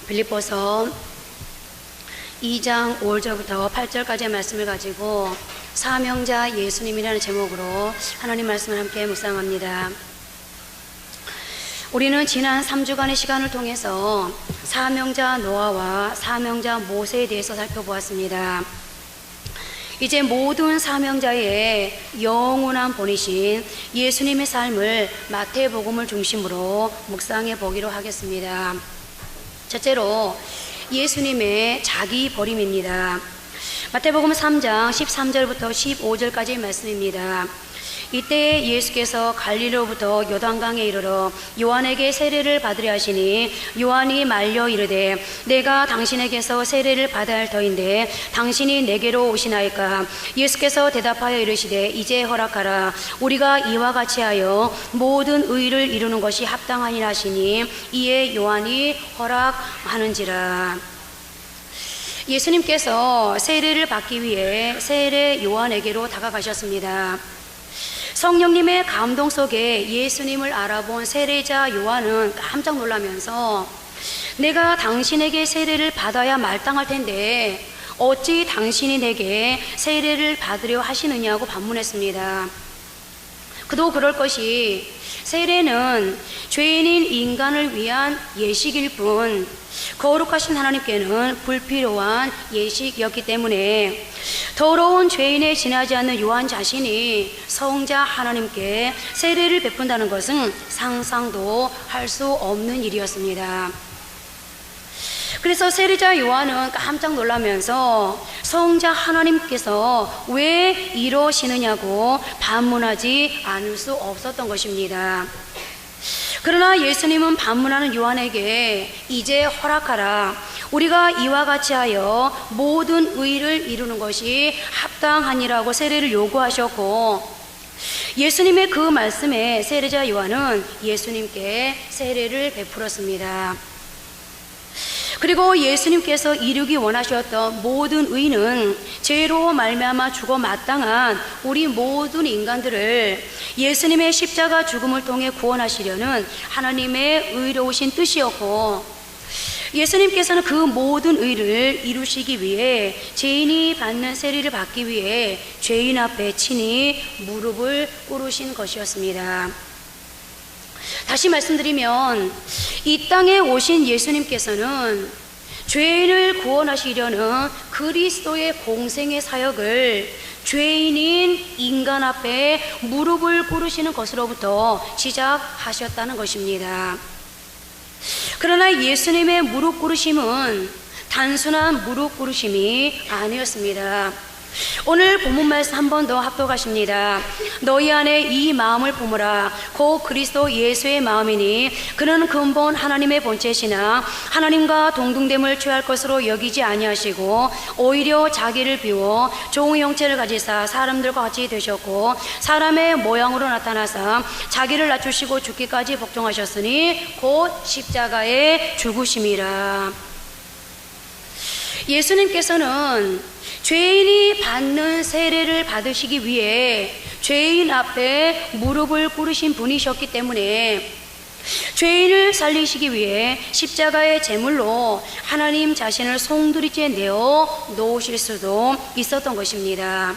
빌립보서 2장 5절부터 8절까지의 말씀을 가지고 사명자 예수님이라는 제목으로 하나님 말씀을 함께 묵상합니다. 우리는 지난 3주간의 시간을 통해서 사명자 노아와 사명자 모세에 대해서 살펴보았습니다. 이제 모든 사명자의 영원한 본이신 예수님의 삶을 마태복음을 중심으로 묵상해 보기로 하겠습니다. 첫째로 예수님의 자기 버림입니다. 마태복음 3장 13절부터 15절까지의 말씀입니다. 이때 예수께서 갈릴리로부터 요단강에 이르러 요한에게 세례를 받으려 하시니 요한이 말려 이르되 내가 당신에게서 세례를 받아야 할 터인데 당신이 내게로 오시나이까? 예수께서 대답하여 이르시되 이제 허락하라. 우리가 이와 같이 하여 모든 의를 이루는 것이 합당하니라 하시니 이에 요한이 허락하는지라. 예수님께서 세례를 받기 위해 세례 요한에게로 다가가셨습니다. 성령님의 감동 속에 예수님을 알아본 세례자 요한은 깜짝 놀라면서 내가 당신에게 세례를 받아야 마땅할 텐데 어찌 당신이 내게 세례를 받으려 하시느냐고 반문했습니다. 그도 그럴 것이 세례는 죄인인 인간을 위한 예식일 뿐 거룩하신 하나님께는 불필요한 예식이었기 때문에 더러운 죄인에 지나지 않는 요한 자신이 성자 하나님께 세례를 베푼다는 것은 상상도 할 수 없는 일이었습니다. 그래서 세례자 요한은 깜짝 놀라면서 성자 하나님께서 왜 이러시느냐고 반문하지 않을 수 없었던 것입니다. 그러나 예수님은 반문하는 요한에게 이제 허락하라. 우리가 이와 같이 하여 모든 의를 이루는 것이 합당하니라고 세례를 요구하셨고 예수님의 그 말씀에 세례자 요한은 예수님께 세례를 베풀었습니다. 그리고 예수님께서 이루기 원하셨던 모든 의는 죄로 말미암아 죽어 마땅한 우리 모든 인간들을 예수님의 십자가 죽음을 통해 구원하시려는 하나님의 의로우신 뜻이었고 예수님께서는 그 모든 의를 이루시기 위해 죄인이 받는 세례를 받기 위해 죄인 앞에 친히 무릎을 꿇으신 것이었습니다. 다시 말씀드리면 이 땅에 오신 예수님께서는 죄인을 구원하시려는 그리스도의 공생의 사역을 죄인인 인간 앞에 무릎을 꿇으시는 것으로부터 시작하셨다는 것입니다. 그러나 예수님의 무릎 꿇으심은 단순한 무릎 꿇으심이 아니었습니다. 오늘 본문 말씀 한 번 더 합독하십니다. 너희 안에 이 마음을 품으라. 곧 그리스도 예수의 마음이니 그는 근본 하나님의 본체시나 하나님과 동등됨을 취할 것으로 여기지 아니하시고 오히려 자기를 비워 종의 형체를 가지사 사람들과 같이 되셨고 사람의 모양으로 나타나사 자기를 낮추시고 죽기까지 복종하셨으니 곧 십자가에 죽으심이라. 예수님께서는 죄인이 받는 세례를 받으시기 위해 죄인 앞에 무릎을 꿇으신 분이셨기 때문에 죄인을 살리시기 위해 십자가의 제물로 하나님 자신을 송두리째 내어 놓으실 수도 있었던 것입니다.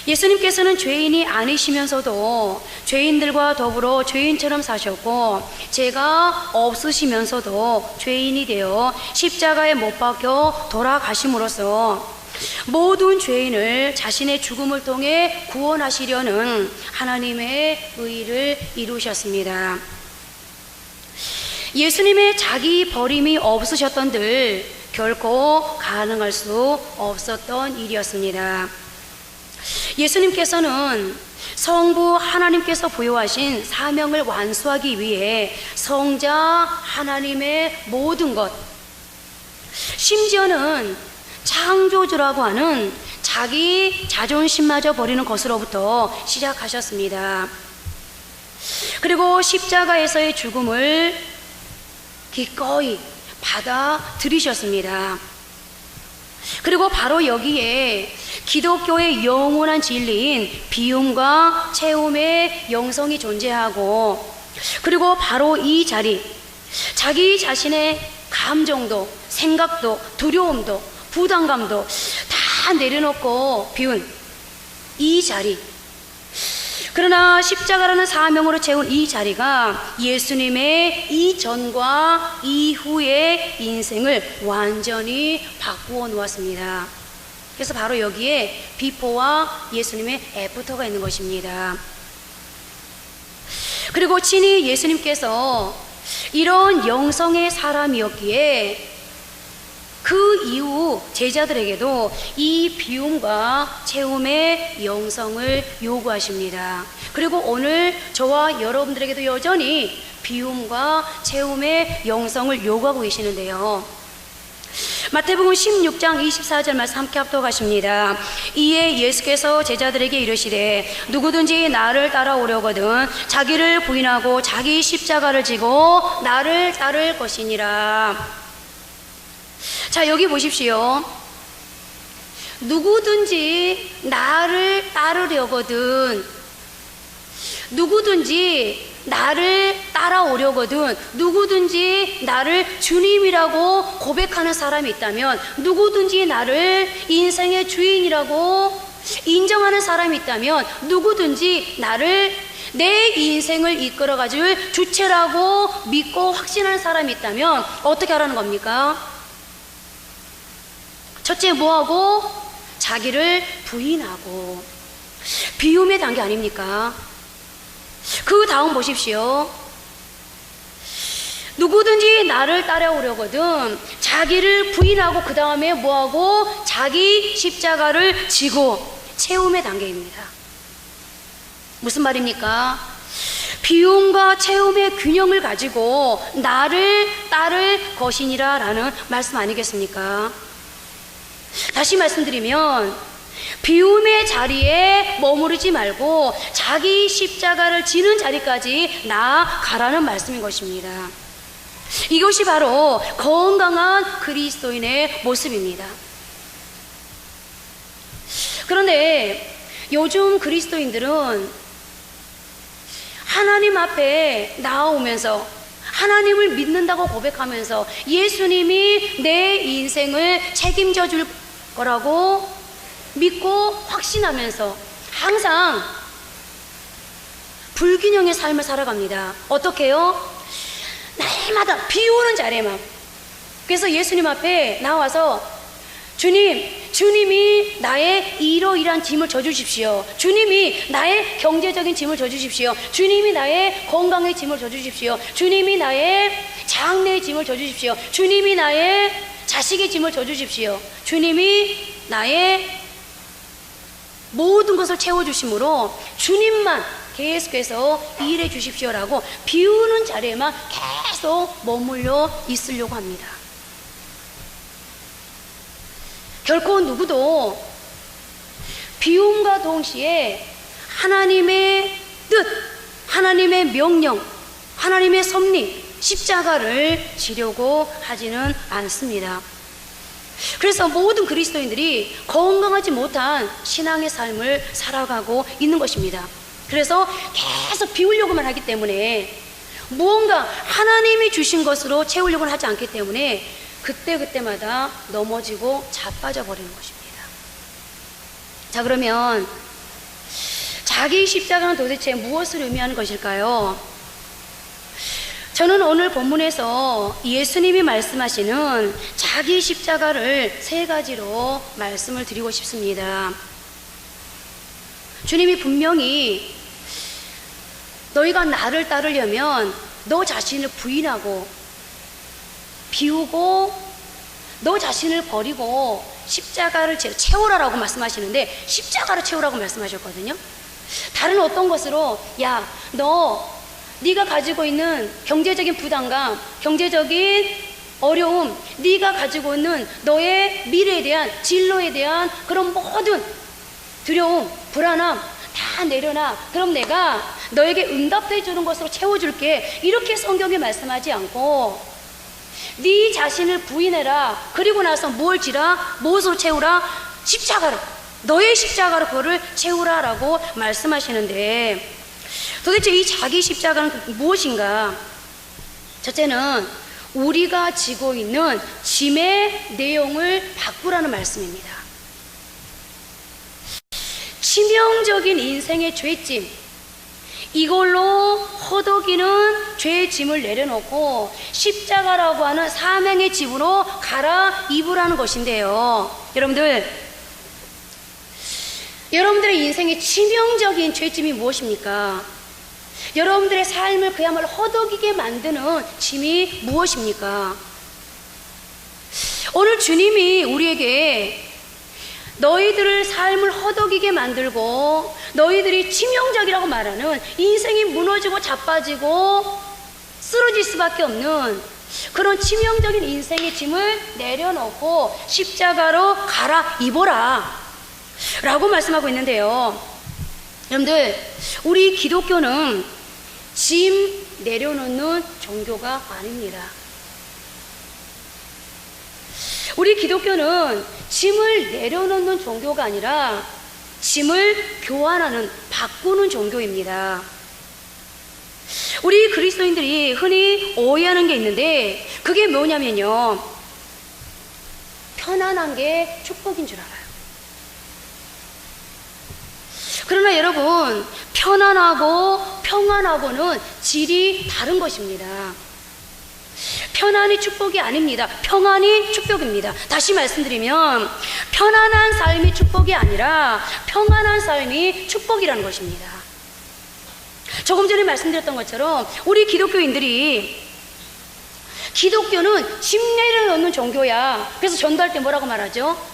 예수님께서는 죄인이 아니시면서도 죄인들과 더불어 죄인처럼 사셨고 죄가 없으시면서도 죄인이 되어 십자가에 못 박혀 돌아가심으로써 모든 죄인을 자신의 죽음을 통해 구원하시려는 하나님의 의를 이루셨습니다. 예수님의 자기 버림이 없으셨던들 결코 가능할 수 없었던 일이었습니다. 예수님께서는 성부 하나님께서 부여하신 사명을 완수하기 위해 성자 하나님의 모든 것, 심지어는 창조주라고 하는 자기 자존심마저 버리는 것으로부터 시작하셨습니다. 그리고 십자가에서의 죽음을 기꺼이 받아들이셨습니다. 그리고 바로 여기에 기독교의 영원한 진리인 비움과 체험의 영성이 존재하고 그리고 바로 이 자리 자기 자신의 감정도, 생각도, 두려움도, 부담감도 다 내려놓고 비운 이 자리, 그러나 십자가라는 사명으로 채운 이 자리가 예수님의 이전과 이후의 인생을 완전히 바꾸어 놓았습니다. 그래서 바로 여기에 비포와 예수님의 애프터가 있는 것입니다. 그리고 친히 예수님께서 이런 영성의 사람이었기에 그 이후 제자들에게도 이 비움과 체험의 영성을 요구하십니다. 그리고 오늘 저와 여러분들에게도 여전히 비움과 체험의 영성을 요구하고 계시는데요. 마태복음 16장 24절 말씀 함께 합독하십니다. 이에 예수께서 제자들에게 이르시되 누구든지 나를 따라오려거든 자기를 부인하고 자기 십자가를 지고 나를 따를 것이니라. 자, 여기 보십시오. 누구든지 나를 따르려거든, 누구든지 나를 따라오려거든, 누구든지 나를 주님이라고 고백하는 사람이 있다면, 누구든지 나를 인생의 주인이라고 인정하는 사람이 있다면, 누구든지 나를 내 인생을 이끌어가줄 주체라고 믿고 확신하는 사람이 있다면 어떻게 하라는 겁니까? 첫째 뭐하고? 자기를 부인하고. 비움의 단계 아닙니까? 그 다음 보십시오. 누구든지 나를 따라오려거든 자기를 부인하고 그 다음에 뭐하고? 자기 십자가를 지고. 체험의 단계입니다. 무슨 말입니까? 비움과 체험의 균형을 가지고 나를 따를 것이니라 라는 말씀 아니겠습니까? 다시 말씀드리면 비움의 자리에 머무르지 말고 자기 십자가를 지는 자리까지 나아가라는 말씀인 것입니다. 이것이 바로 건강한 그리스도인의 모습입니다. 그런데 요즘 그리스도인들은 하나님 앞에 나아오면서 하나님을 믿는다고 고백하면서 예수님이 내 인생을 책임져 줄 거라고 믿고 확신하면서 항상 불균형의 삶을 살아갑니다. 어떻게 해요? 날마다 비 오는 자리에만. 그래서 예수님 앞에 나와서 주님이 나의 이러이러한 짐을 져주십시오. 주님이 나의 경제적인 짐을 져주십시오. 주님이 나의 건강의 짐을 져주십시오. 주님이 나의 장래의 짐을 져주십시오. 주님이 나의 자식의 짐을 져주십시오. 주님이 나의 모든 것을 채워주심으로 주님만 계속해서 일해 주십시오라고 비우는 자리에만 계속 머물러 있으려고 합니다. 결코 누구도 비움과 동시에 하나님의 뜻, 하나님의 명령, 하나님의 섭리, 십자가를 지려고 하지는 않습니다. 그래서 모든 그리스도인들이 건강하지 못한 신앙의 삶을 살아가고 있는 것입니다. 그래서 계속 비우려고만 하기 때문에 무언가 하나님이 주신 것으로 채우려고는 하지 않기 때문에 그때마다 넘어지고 자빠져 버리는 것입니다. 자, 그러면 자기 십자가는 도대체 무엇을 의미하는 것일까요? 저는 오늘 본문에서 예수님이 말씀하시는 자기 십자가를 세 가지로 말씀을 드리고 싶습니다. 주님이 분명히 너희가 나를 따르려면 너 자신을 부인하고 비우고 너 자신을 버리고 십자가를 채우라라고 말씀하시는데 십자가를 채우라고 말씀하셨거든요. 다른 어떤 것으로 네가 가지고 있는 경제적인 부담감, 경제적인 어려움, 네가 가지고 있는 너의 미래에 대한 진로에 대한 그런 모든 두려움, 불안함 다 내려놔. 그럼 내가 너에게 응답해 주는 것으로 채워줄게. 이렇게 성경에 말씀하지 않고 네 자신을 부인해라. 그리고 나서 무엇으로 채우라? 십자가로. 너의 십자가로 그거를 채우라라고 말씀하시는데 도대체 이 자기 십자가는 무엇인가? 첫째는 우리가 지고 있는 짐의 내용을 바꾸라는 말씀입니다. 치명적인 인생의 죄짐, 이걸로 허덕이는 죄의 짐을 내려놓고 십자가라고 하는 사명의 짐으로 갈아입으라는 것인데요. 여러분들의 인생의 치명적인 죄짐이 무엇입니까? 여러분들의 삶을 그야말로 허덕이게 만드는 짐이 무엇입니까? 오늘 주님이 우리에게 너희들을 삶을 허덕이게 만들고 너희들이 치명적이라고 말하는 인생이 무너지고 자빠지고 쓰러질 수밖에 없는 그런 치명적인 인생의 짐을 내려놓고 십자가로 갈아입어라 라고 말씀하고 있는데요. 여러분들, 우리 기독교는 짐 내려놓는 종교가 아닙니다. 우리 기독교는 짐을 내려놓는 종교가 아니라 짐을 교환하는, 바꾸는 종교입니다. 우리 그리스도인들이 흔히 오해하는 게 있는데 그게 뭐냐면요, 편안한 게 축복인 줄 알아요. 그러나 여러분, 편안하고 평안하고는 질이 다른 것입니다. 편안이 축복이 아닙니다. 평안이 축복입니다. 다시 말씀드리면 편안한 삶이 축복이 아니라 평안한 삶이 축복이라는 것입니다. 조금 전에 말씀드렸던 것처럼 우리 기독교인들이 기독교는 짐 내려놓는 종교야. 그래서 전도할 때 뭐라고 말하죠?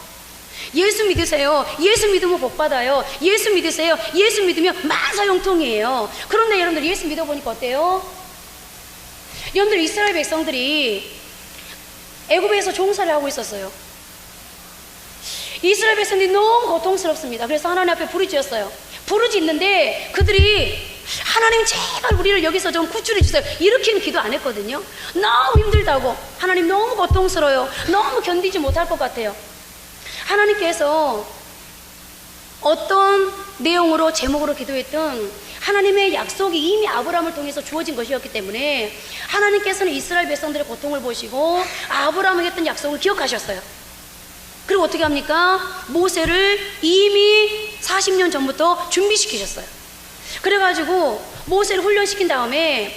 예수 믿으세요. 예수 믿으면 복 받아요. 예수 믿으세요. 예수 믿으면 만사형통이에요. 그런데 여러분들 예수 믿어보니까 어때요? 여러분들, 이스라엘 백성들이 애굽에서 종살이를 하고 있었어요. 이스라엘 백성들이 너무 고통스럽습니다. 그래서 하나님 앞에 부르짖었어요. 부르짖는데 그들이 하나님 제발 우리를 여기서 좀 구출해 주세요 이렇게는 기도 안 했거든요. 너무 힘들다고, 하나님 너무 고통스러워요, 너무 견디지 못할 것 같아요. 하나님께서 어떤 내용으로 제목으로 기도했든 하나님의 약속이 이미 아브라함을 통해서 주어진 것이었기 때문에 하나님께서는 이스라엘 백성들의 고통을 보시고 아브라함에게 했던 약속을 기억하셨어요. 그리고 어떻게 합니까? 모세를 이미 40년 전부터 준비시키셨어요. 그래가지고 모세를 훈련시킨 다음에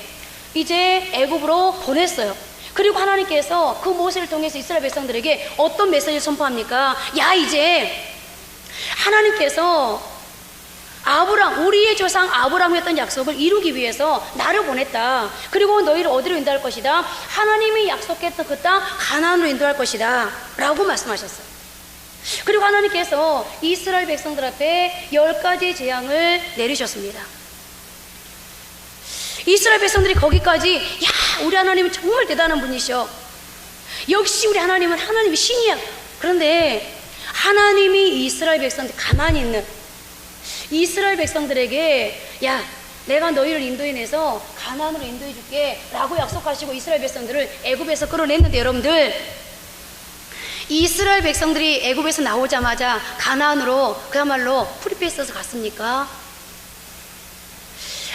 이제 애굽으로 보냈어요. 그리고 하나님께서 그 모세를 통해서 이스라엘 백성들에게 어떤 메시지를 선포합니까? 야, 이제 하나님께서 우리의 조상 아브라함이 했던 약속을 이루기 위해서 나를 보냈다. 그리고 너희를 어디로 인도할 것이다? 하나님이 약속했던 그 땅 가나안으로 인도할 것이다 라고 말씀하셨어요. 그리고 하나님께서 이스라엘 백성들 앞에 10가지 재앙을 내리셨습니다. 이스라엘 백성들이 거기까지, 야, 우리 하나님은 정말 대단한 분이셔, 역시 우리 하나님은 하나님이 신이야. 그런데 하나님이 이스라엘 백성들 가만히 있는 이스라엘 백성들에게, 야, 내가 너희를 인도해내서 가나안으로 인도해 줄게 라고 약속하시고 이스라엘 백성들을 애굽에서 끌어냈는데, 여러분들, 이스라엘 백성들이 애굽에서 나오자마자 가나안으로 그야말로 프리패스에서 갔습니까?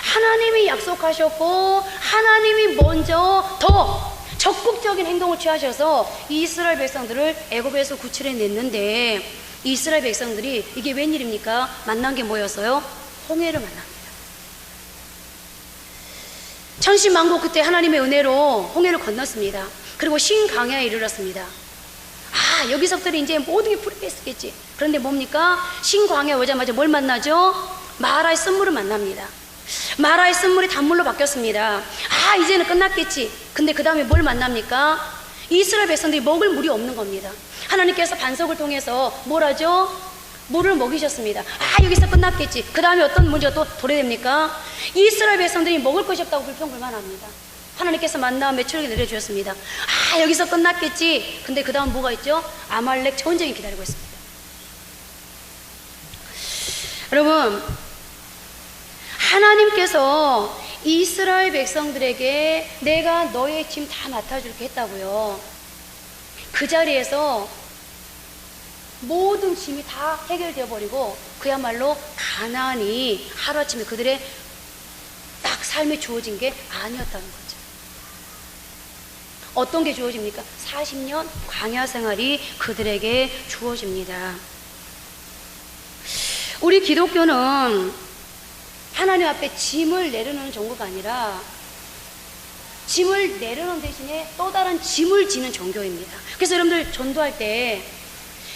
하나님이 약속하셨고 하나님이 먼저 더 적극적인 행동을 취하셔서 이스라엘 백성들을 애굽에서 구출해냈는데, 이스라엘 백성들이 이게 웬일입니까? 만난 게 뭐였어요? 홍해를 만납니다. 천신만고 그때 하나님의 은혜로 홍해를 건넜습니다. 그리고 신강야에 이르렀습니다. 아, 여기서부터 이제 모든 게 프리패스겠지. 그런데 뭡니까? 신광야에 오자마자 뭘 만나죠? 마라의 쓴물을 만납니다. 마라의 쓴물이 단물로 바뀌었습니다. 아, 이제는 끝났겠지. 근데 그 다음에 뭘 만납니까? 이스라엘 백성들이 먹을 물이 없는 겁니다. 하나님께서 반석을 통해서 뭘 하죠? 물을 먹이셨습니다. 아, 여기서 끝났겠지. 그 다음에 어떤 문제가 또 도래됩니까? 이스라엘 백성들이 먹을 것이 없다고 불평불만합니다. 하나님께서 만나 메추라기 내려주셨습니다. 아, 여기서 끝났겠지. 근데 그 다음 뭐가 있죠? 아말렉 전쟁이 기다리고 있습니다. 여러분, 하나님께서 이스라엘 백성들에게 내가 너의 짐 다 맡아줄게 했다고요. 그 자리에서 모든 짐이 다 해결되어 버리고 그야말로 가나안이 하루아침에 그들의 딱 삶에 주어진 게 아니었다는 거죠. 어떤 게 주어집니까? 40년 광야 생활이 그들에게 주어집니다. 우리 기독교는 하나님 앞에 짐을 내려놓는 종교가 아니라 짐을 내려놓는 대신에 또 다른 짐을 지는 종교입니다. 그래서 여러분들 전도할 때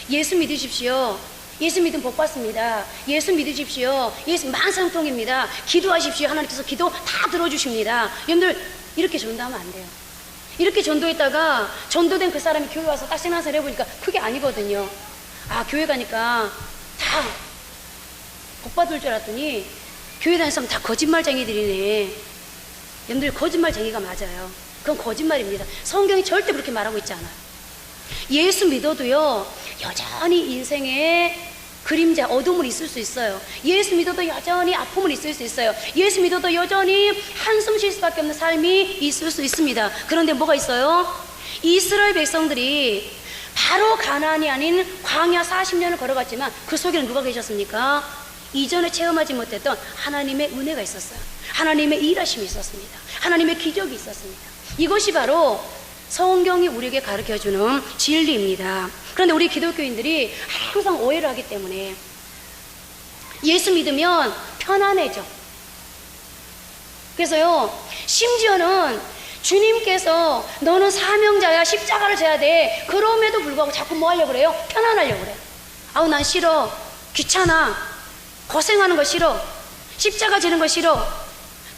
예수 믿으십시오. 예수 믿으면 복 받습니다. 예수 믿으십시오. 예수 만상통입니다. 기도하십시오. 하나님께서 기도 다 들어주십니다. 여러분들 이렇게 전도하면 안 돼요. 이렇게 전도했다가 전도된 그 사람이 교회 와서 딱 신앙생활 해보니까 그게 아니거든요. 아, 교회 가니까 다 복 받을 줄 알았더니 교회 다니는 사람 다 거짓말쟁이들이네. 여러분들 거짓말쟁이가 맞아요. 그건 거짓말입니다. 성경이 절대 그렇게 말하고 있지 않아요. 예수 믿어도요, 여전히 인생에 그림자, 어둠은 있을 수 있어요. 예수 믿어도 여전히 아픔은 있을 수 있어요. 예수 믿어도 여전히 한숨 쉴 수밖에 없는 삶이 있을 수 있습니다. 그런데 뭐가 있어요? 이스라엘 백성들이 바로 가나안이 아닌 광야 40년을 걸어갔지만 그 속에는 누가 계셨습니까? 이전에 체험하지 못했던 하나님의 은혜가 있었어요. 하나님의 일하심이 있었습니다. 하나님의 기적이 있었습니다. 이것이 바로 성경이 우리에게 가르쳐주는 진리입니다. 그런데 우리 기독교인들이 항상 오해를 하기 때문에 예수 믿으면 편안해져. 그래서요, 심지어는 주님께서 너는 사명자야, 십자가를 져야 돼. 그럼에도 불구하고 자꾸 뭐 하려고 그래요? 편안하려고 그래요. 아우, 난 싫어. 귀찮아. 고생하는 거 싫어. 십자가 지는 거 싫어.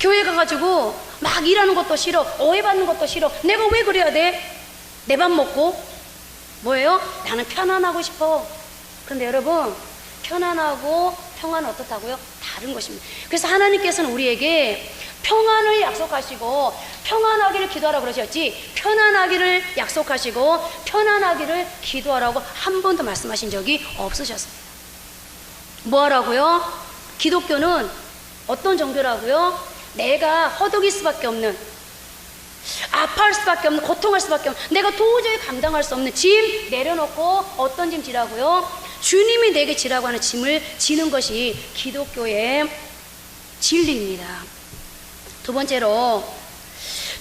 교회 가가지고 막 일하는 것도 싫어. 오해받는 것도 싫어. 내가 왜 그래야 돼? 내 밥 먹고 뭐예요? 나는 편안하고 싶어. 그런데 여러분, 편안하고 평안은 어떻다고요? 다른 것입니다. 그래서 하나님께서는 우리에게 평안을 약속하시고 평안하기를 기도하라고 그러셨지, 편안하기를 약속하시고 편안하기를 기도하라고 한 번도 말씀하신 적이 없으셨습니다. 뭐 하라고요? 기독교는 어떤 종교라고요? 내가 허덕일 수밖에 없는, 아파할 수밖에 없는, 고통할 수밖에 없는, 내가 도저히 감당할 수 없는 짐 내려놓고 어떤 짐 지라고요? 주님이 내게 지라고 하는 짐을 지는 것이 기독교의 진리입니다. 두 번째로,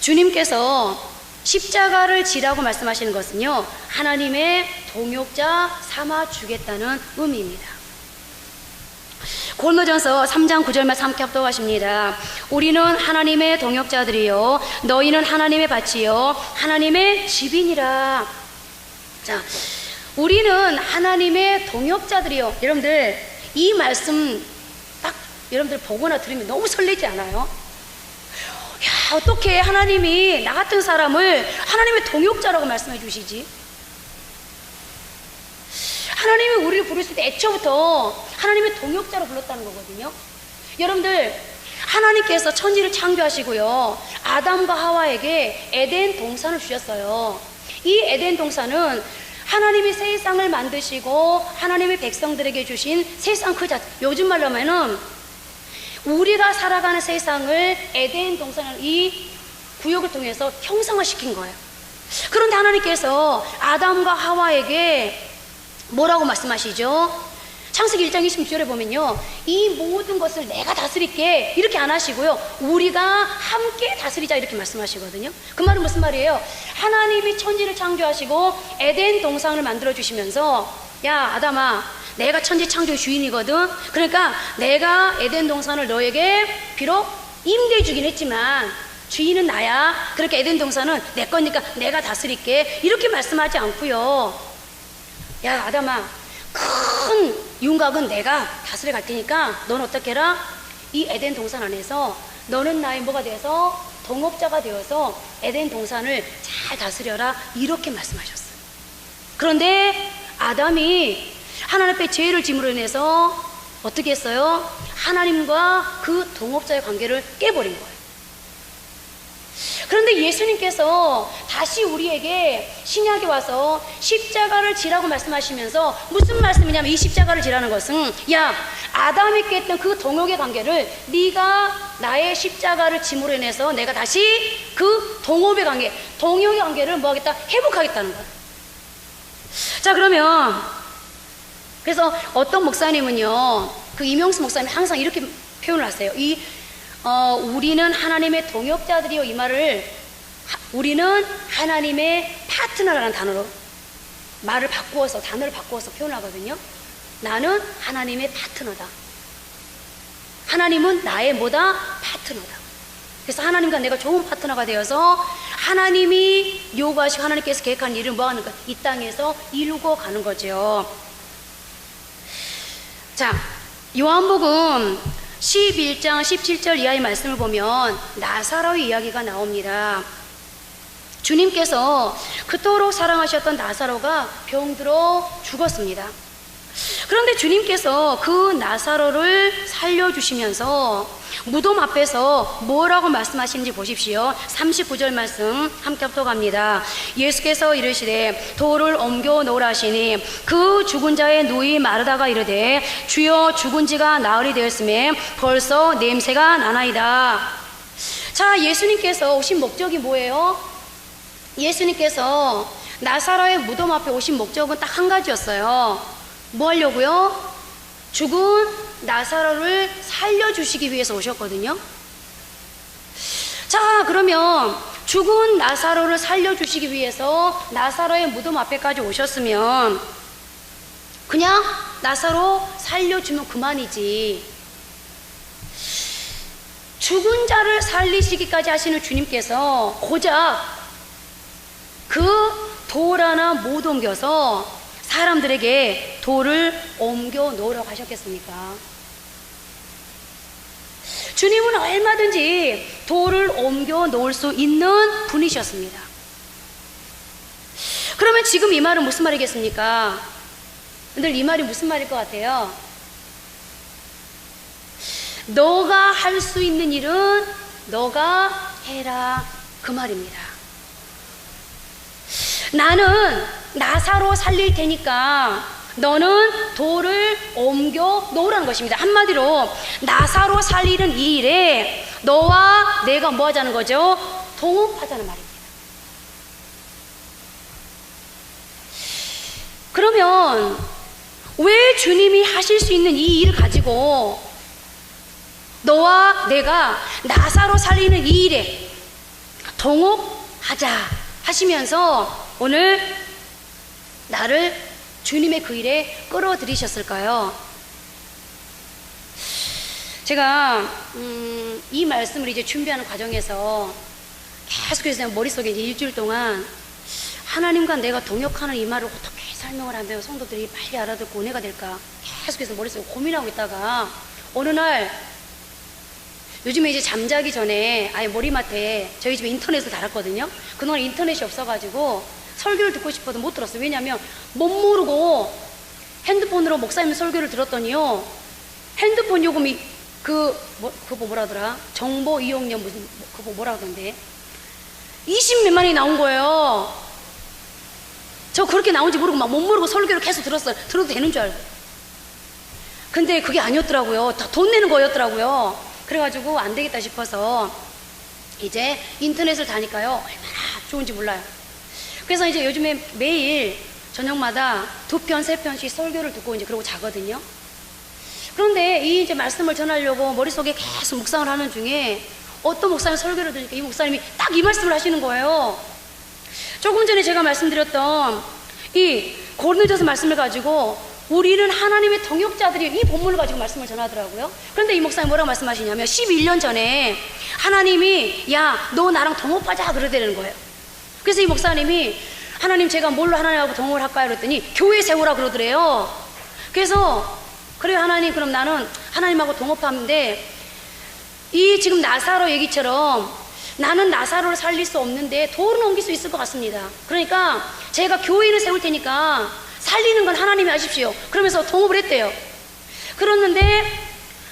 주님께서 십자가를 지라고 말씀하시는 것은요, 하나님의 동역자 삼아 주겠다는 의미입니다. 고린도전서 3장 9절 말씀 함께 합독하십니다. 우리는 하나님의 동역자들이요 너희는 하나님의 밭이요 하나님의 집이니라. 자, 우리는 하나님의 동역자들이요. 여러분들 이 말씀 딱 여러분들 보거나 들으면 너무 설레지 않아요? 야, 어떻게 하나님이 나 같은 사람을 하나님의 동역자라고 말씀해 주시지? 하나님이 우리를 부르실 때 애초부터 하나님의 동역자로 불렀다는 거거든요. 여러분들, 하나님께서 천지를 창조하시고요, 아담과 하와에게 에덴 동산을 주셨어요. 이 에덴 동산은 하나님이 세상을 만드시고 하나님의 백성들에게 주신 세상 그 자체, 요즘 말로 하면은 우리가 살아가는 세상을 에덴 동산을 이 구역을 통해서 형상화시킨 거예요. 그런데 하나님께서 아담과 하와에게 뭐라고 말씀하시죠? 창세기 1장 26절에 보면요, 이 모든 것을 내가 다스릴게 이렇게 안 하시고요, 우리가 함께 다스리자 이렇게 말씀하시거든요. 그 말은 무슨 말이에요? 하나님이 천지를 창조하시고 에덴 동산을 만들어 주시면서, 야 아담아, 내가 천지 창조의 주인이거든. 그러니까 내가 에덴 동산을 너에게 비록 임대해 주긴 했지만 주인은 나야. 그렇게 에덴 동산은 내 거니까 내가 다스릴게 이렇게 말씀하지 않고요, 야 아담아, 큰 윤곽은 내가 다스려 갈 테니까 넌 어떻게 해라? 이 에덴 동산 안에서 너는 나의 뭐가 되어서 동업자가 되어서 에덴 동산을 잘 다스려라 이렇게 말씀하셨어요. 그런데 아담이 하나님 앞에 죄를 짐으로 인해서 어떻게 했어요? 하나님과 그 동업자의 관계를 깨버린 거예요. 그런데 예수님께서 다시 우리에게 신약에 와서 십자가를 지라고 말씀하시면서 무슨 말씀이냐면, 이 십자가를 지라는 것은, 야 아담이 깼던 그 동역의 관계를 네가 나의 십자가를 짐으로 인해서 내가 다시 그 동업의 관계, 동역의 관계를 뭐 하겠다? 회복하겠다는 거야. 자, 그러면 그래서 어떤 목사님은요, 그 이명수 목사님 항상 이렇게 표현을 하세요. 우리는 하나님의 동역자들이요 이 말을 우리는 하나님의 파트너라는 단어로 단어를 바꾸어서 표현하거든요. 나는 하나님의 파트너다. 하나님은 나의 뭐다? 파트너다. 그래서 하나님과 내가 좋은 파트너가 되어서 하나님이 요구하시고 하나님께서 계획한 일을 뭐 하는가? 이 땅에서 이루고 가는 거죠. 자, 요한복음 11장 17절 이하의 말씀을 보면 나사로의 이야기가 나옵니다. 주님께서 그토록 사랑하셨던 나사로가 병들어 죽었습니다. 그런데 주님께서 그 나사로를 살려주시면서 무덤 앞에서 뭐라고 말씀하시는지 보십시오. 39절 말씀 함께 합독합니다. 예수께서 이르시되 돌을 옮겨 놓으라 하시니 그 죽은 자의 누이 마르다가 이르되 주여 죽은 지가 나흘이 되었음에 벌써 냄새가 나나이다. 자, 예수님께서 오신 목적이 뭐예요? 예수님께서 나사로의 무덤 앞에 오신 목적은 딱 한 가지였어요. 뭐 하려고요? 죽은 나사로를 살려주시기 위해서 오셨거든요. 자, 그러면 죽은 나사로를 살려주시기 위해서 나사로의 무덤 앞에까지 오셨으면 그냥 나사로 살려주면 그만이지. 죽은 자를 살리시기까지 하시는 주님께서 고작 그 돌 하나 못 옮겨서 사람들에게 돌을 옮겨 놓으라고 하셨겠습니까? 주님은 얼마든지 돌을 옮겨 놓을 수 있는 분이셨습니다. 그러면 지금 이 말은 무슨 말이겠습니까? 근데 이 말이 무슨 말일 것 같아요? 너가 할 수 있는 일은 너가 해라, 그 말입니다. 나는 나사로 살릴 테니까 너는 돌을 옮겨 놓으라는 것입니다. 한마디로 나사로 살리는 이 일에 너와 내가 뭐 하자는 거죠? 동업하자는 말입니다. 그러면 왜 주님이 하실 수 있는 이 일을 가지고 너와 내가 나사로 살리는 이 일에 동업하자 하시면서 오늘 나를 주님의 그 일에 끌어들이셨을까요? 제가 이 말씀을 이제 준비하는 과정에서 계속해서 머릿속에 이제 일주일 동안 하나님과 내가 동역하는 이 말을 어떻게 설명을 하면 성도들이 빨리 알아듣고 은혜가 될까 계속해서 머릿속에 고민하고 있다가 어느 날 요즘에 이제 잠자기 전에 아예 머리맡에 저희 집에 인터넷을 달았거든요. 그동안 인터넷이 없어가지고 설교를 듣고 싶어도 못 들었어요. 왜냐하면 못 모르고 핸드폰으로 목사님 설교를 들었더니요, 핸드폰 요금이 그거 뭐라더라? 정보 이용료 무슨 그거 뭐라 하던데 20몇만 원이 나온 거예요. 저 그렇게 나온지 모르고 막 못 모르고 설교를 계속 들었어요. 들어도 되는 줄 알고. 근데 그게 아니었더라고요. 다 돈 내는 거였더라고요. 그래가지고 안 되겠다 싶어서 이제 인터넷을 다니까요, 얼마나 좋은지 몰라요. 그래서 이제 요즘에 매일 저녁마다 2편, 3편씩 설교를 듣고 이제 그러고 자거든요. 그런데 이 이제 말씀을 전하려고 머릿속에 계속 묵상을 하는 중에 어떤 목사님 설교를 들으니까 이 목사님이 딱 이 말씀을 하시는 거예요. 조금 전에 제가 말씀드렸던 이 고린도전서 말씀을 가지고 우리는 하나님의 동역자들이 이 본문을 가지고 말씀을 전하더라고요. 그런데 이 목사님 뭐라고 말씀하시냐면 11년 전에 하나님이 야, 너 나랑 동업하자 그러대는 거예요. 그래서 이 목사님이 하나님 제가 뭘로 하나님하고 동업을 할까요? 그랬더니 교회 세우라 그러더래요. 그래서 그래요 하나님, 그럼 나는 하나님하고 동업하는데 이 지금 나사로 얘기처럼 나는 나사로를 살릴 수 없는데 돌은 옮길 수 있을 것 같습니다. 그러니까 제가 교회를 세울 테니까 살리는 건 하나님이 하십시오. 그러면서 동업을 했대요. 그랬는데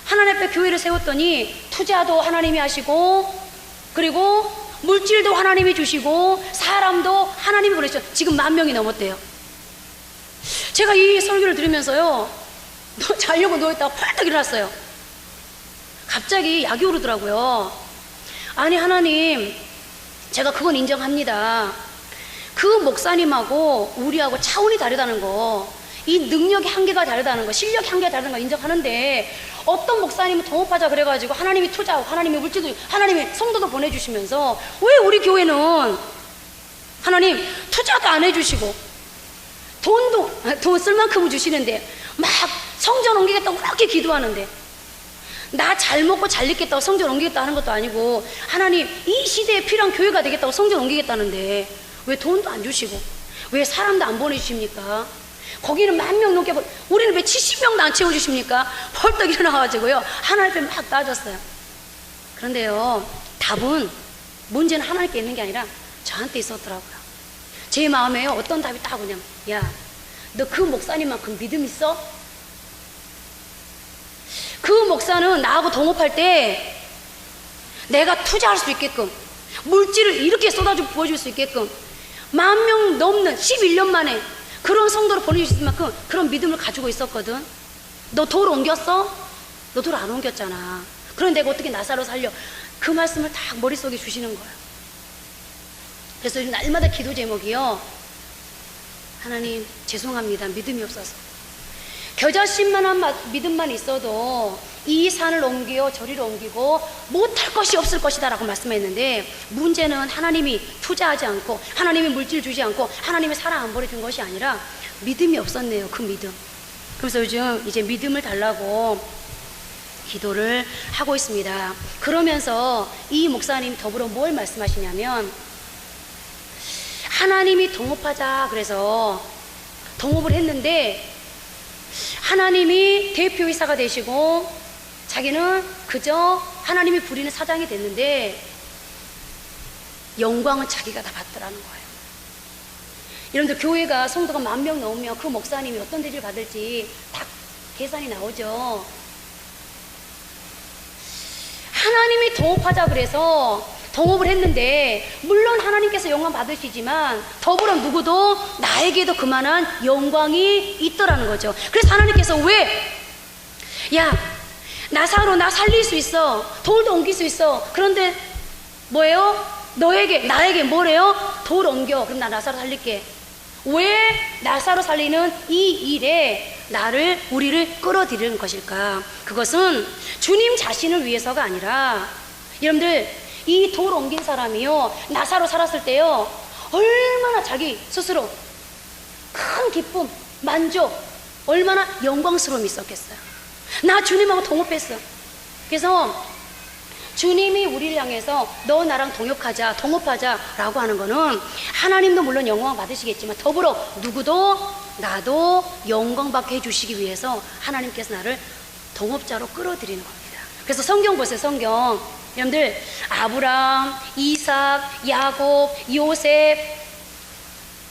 하나님 앞에 교회를 세웠더니 투자도 하나님이 하시고 그리고 물질도 하나님이 주시고 사람도 하나님이 보내셨어요. 지금 10,000명이 넘었대요. 제가 이 설교를 들으면서요, 자려고 누워있다가 펄떡 일어났어요. 갑자기 약이 오르더라고요. 아니 하나님, 제가 그건 인정합니다. 그 목사님하고 우리하고 차원이 다르다는 거, 이 능력의 한계가 다르다는 거, 실력의 한계가 다르다는 거 인정하는데 어떤 목사님은 동업하자 그래가지고 하나님이 투자하고 하나님이 물질도 하나님이 성도도 보내주시면서 왜 우리 교회는 하나님 투자도 안 해주시고 돈 쓸 만큼은 주시는데 막 성전 옮기겠다고 그렇게 기도하는데 나 잘 먹고 잘 입겠다고 성전 옮기겠다 하는 것도 아니고 하나님 이 시대에 필요한 교회가 되겠다고 성전 옮기겠다는데 왜 돈도 안 주시고 왜 사람도 안 보내주십니까? 거기는 10,000명 넘게 우리는 왜 70명도 안 채워주십니까? 벌떡 일어나가지고요 하나님 앞에 막 따졌어요. 그런데요 문제는 하나님께 있는 게 아니라 저한테 있었더라고요. 제 마음에요 어떤 답이 딱 오냐면 야 너 그 목사님만큼 믿음 있어? 그 목사는 나하고 동업할 때 내가 투자할 수 있게끔 물질을 이렇게 쏟아져 부어줄 수 있게끔 10,000명 넘는 11년 만에 그런 성도를 보내주실 만큼 그런 믿음을 가지고 있었거든. 너 돌 옮겼어? 너 돌 안 옮겼잖아. 그런데 내가 어떻게 나사로 살려? 그 말씀을 딱 머릿속에 주시는 거예요. 그래서 요즘 날마다 기도 제목이요 하나님 죄송합니다 믿음이 없어서 겨자씨만한 믿음만 있어도 이 산을 옮겨 저리로 옮기고 못할 것이 없을 것이다 라고 말씀했는데 문제는 하나님이 투자하지 않고 하나님이 물질 주지 않고 하나님이 사랑 안 보내준 것이 아니라 믿음이 없었네요. 그 믿음. 그래서 요즘 이제 믿음을 달라고 기도를 하고 있습니다. 그러면서 이 목사님 더불어 뭘 말씀하시냐면 하나님이 동업하자 그래서 동업을 했는데 하나님이 대표이사가 되시고 자기는 그저 하나님이 부리는 사장이 됐는데 영광은 자기가 다 받더라는 거예요. 여러분들 교회가 성도가 10,000명 넘으면 그 목사님이 어떤 대접을 받을지 딱 계산이 나오죠. 하나님이 동업하자 그래서 동업을 했는데 물론 하나님께서 영광 받으시지만 더불어 누구도 나에게도 그만한 영광이 있더라는 거죠. 그래서 하나님께서 야 나사로 나 살릴 수 있어 돌도 옮길 수 있어 그런데 뭐예요? 나에게 뭐래요? 돌 옮겨 그럼 나 나사로 살릴게. 왜 나사로 살리는 이 일에 우리를 끌어들이는 것일까? 그것은 주님 자신을 위해서가 아니라 여러분들 이 돌 옮긴 사람이요 나사로 살았을 때요 얼마나 자기 스스로 큰 기쁨 만족 얼마나 영광스러움이 있었겠어요. 나 주님하고 동업했어. 그래서 주님이 우리를 향해서 너 나랑 동업하자 라고 하는 거는 하나님도 물론 영광 받으시겠지만 더불어 누구도 나도 영광 받게 해주시기 위해서 하나님께서 나를 동업자로 끌어들이는 겁니다. 그래서 성경 보세요. 성경 여러분들 아브람, 이삭, 야곱, 요셉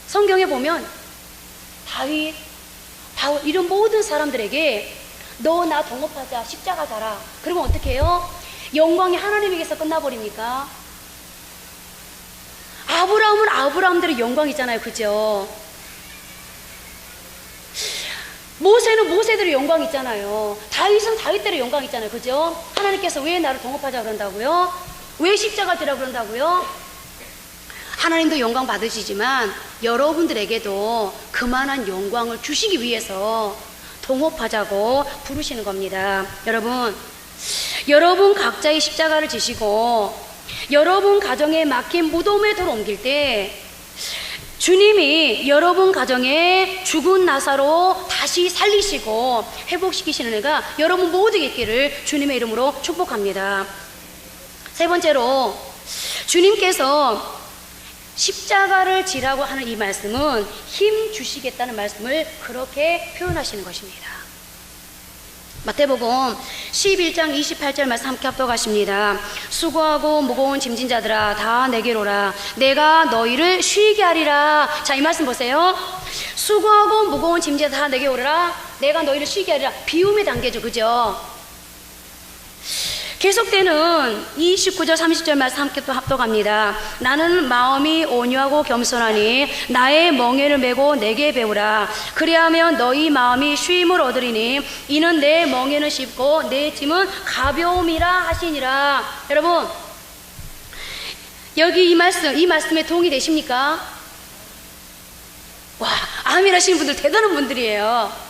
성경에 보면 다윗, 바울 이런 모든 사람들에게 너 나 동업하자 십자가 자라 그러면 어떻게 해요? 영광이 하나님에게서 끝나버립니까? 아브라함은 아브라함대로 영광이잖아요. 그죠? 모세는 모세대로 영광이 있잖아요. 다윗은 다윗대로 영광이 있잖아요. 그죠? 하나님께서 왜 나를 동업하자 그런다고요? 왜 십자가 지라 그런다고요? 하나님도 영광 받으시지만 여러분들에게도 그만한 영광을 주시기 위해서 동업하자고 부르시는 겁니다. 여러분 각자의 십자가를 지시고 여러분 가정에 막힌 무덤에 돌 옮길 때 주님이 여러분 가정에 죽은 나사로 다시 살리시고 회복시키시는 애가 여러분 모두에게 있기를 주님의 이름으로 축복합니다. 세 번째로 주님께서 십자가를 지라고 하는 이 말씀은 힘 주시겠다는 말씀을 그렇게 표현하시는 것입니다. 마태복음 11장 28절 말씀 함께 합독하십니다. 수고하고 무거운 짐진 자들아 다 내게로 오라 내가 너희를 쉬게 하리라. 자, 이 말씀 보세요. 수고하고 무거운 짐진 다 내게 오라 내가 너희를 쉬게 하리라. 비움의 단계죠. 그죠? 계속되는 29절 30절 말씀 함께 또 합독합니다. 나는 마음이 온유하고 겸손하니 나의 멍에를 메고 내게 배우라. 그리하면 너희 마음이 쉼을 얻으리니 이는 내 멍에는 쉽고 내 짐은 가벼움이라 하시니라. 여러분 여기 이 말씀에 동의 되십니까? 와, 아멘 하시는 분들 대단한 분들이에요.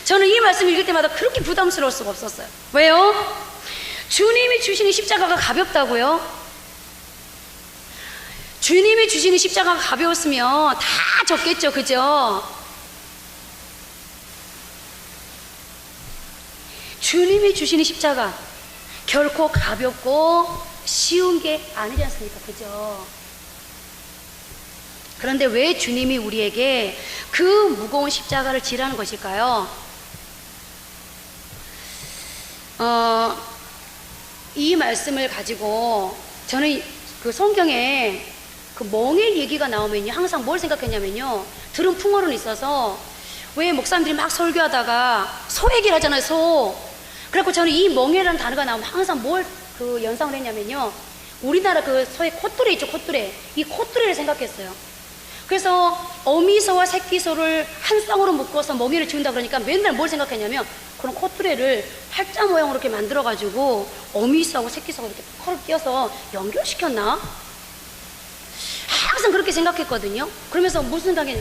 저는 이 말씀 읽을 때마다 그렇게 부담스러울 수가 없었어요. 왜요? 주님이 주시는 십자가가 가볍다고요? 주님이 주시는 십자가가 가벼웠으면 다 졌겠죠, 그죠? 주님이 주시는 십자가 결코 가볍고 쉬운 게 아니지 않습니까? 그죠? 그런데 왜 주님이 우리에게 그 무거운 십자가를 지라는 것일까요? 이 말씀을 가지고 저는 그 성경에 그 멍에 얘기가 나오면요, 항상 뭘 생각했냐면요, 들은 풍어는 있어서 왜 목사님들이 막 설교하다가 소 얘기를 하잖아요, 소. 그래갖고 저는 이 멍에라는 단어가 나오면 항상 뭘 그 연상을 했냐면요, 우리나라 그 소의 콧뚜레 있죠, 콧뚜레. 이 콧뚜레를 생각했어요. 그래서 어미소와 새끼소를 한 쌍으로 묶어서 멍에를 지운다 그러니까 맨날 뭘 생각했냐면, 그런 콧뚜레를 팔자 모양으로 이렇게 만들어가지고 어미소하고 새끼소하고 이렇게 컬을 띄어서 연결시켰나? 항상 그렇게 생각했거든요. 그러면서 무슨 생각이냐,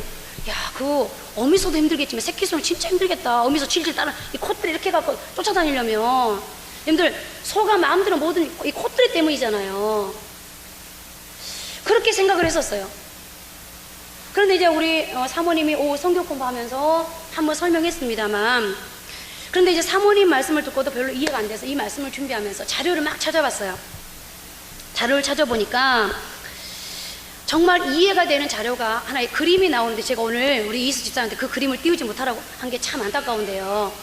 야, 그 어미소도 힘들겠지만 새끼소는 진짜 힘들겠다. 어미소 질질 따라 이 콧뚜레 이렇게 해갖고 쫓아다니려면. 여러분들, 소가 마음대로 모든 이 콧뚜레 때문이잖아요. 그렇게 생각을 했었어요. 그런데 이제 우리 사모님이 오후 성경 공부하면서 한번 설명했습니다만, 그런데 이제 사모님 말씀을 듣고도 별로 이해가 안 돼서 이 말씀을 준비하면서 자료를 막 찾아봤어요. 자료를 찾아보니까 정말 이해가 되는 자료가 하나의 그림이 나오는데, 제가 오늘 우리 이수 집사한테 그 그림을 띄우지 못하라고 한 게 참 안타까운데요.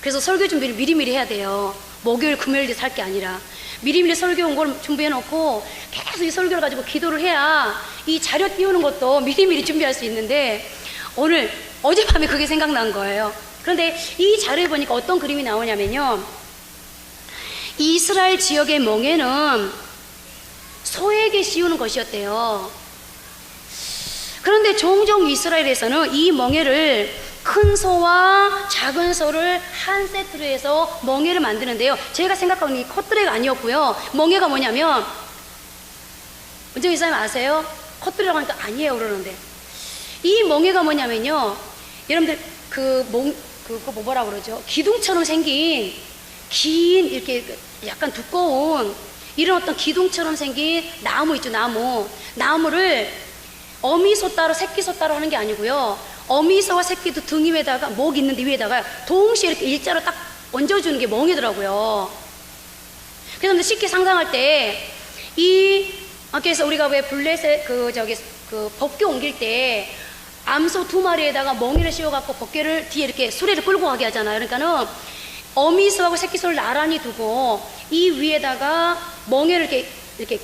그래서 설교 준비를 미리미리 해야 돼요. 목요일, 금요일 살 게 아니라 미리미리 설교 온 걸 준비해 놓고 계속 이 설교를 가지고 기도를 해야 이 자료 띄우는 것도 미리미리 준비할 수 있는데, 오늘 어젯밤에 그게 생각난 거예요. 그런데 이 자료에 보니까 어떤 그림이 나오냐면요, 이스라엘 지역의 멍에는 소에게 씌우는 것이었대요. 그런데 종종 이스라엘에서는 이 멍에를 큰 소와 작은 소를 한 세트로 해서 멍에를 만드는데요, 제가 생각하는 이 콧뚜레가 아니었고요. 멍에가 뭐냐면, 은정 이사님 아세요? 콧뚜레라고 하니까 아니에요 그러는데, 이 멍에가 뭐냐면요, 여러분들 그거 뭐라 그러죠? 기둥처럼 생긴 긴 이렇게 약간 두꺼운 이런 어떤 기둥처럼 생긴 나무 있죠, 나무를 어미소 따로 새끼소 따로 하는 게 아니고요, 어미소와 새끼도 등 위에다가, 목 있는데 위에다가 동시에 이렇게 일자로 딱 얹어주는 게 멍이더라고요. 그래서 쉽게 상상할 때, 그래서 우리가 왜 블레셋 그 법궤 옮길 때 암소 2마리에다가 멍이를 씌워갖고 법궤를 뒤에 이렇게 수레를 끌고 가게 하잖아요. 그러니까는 어미소하고 새끼소를 나란히 두고 이 위에다가 멍에를 이렇게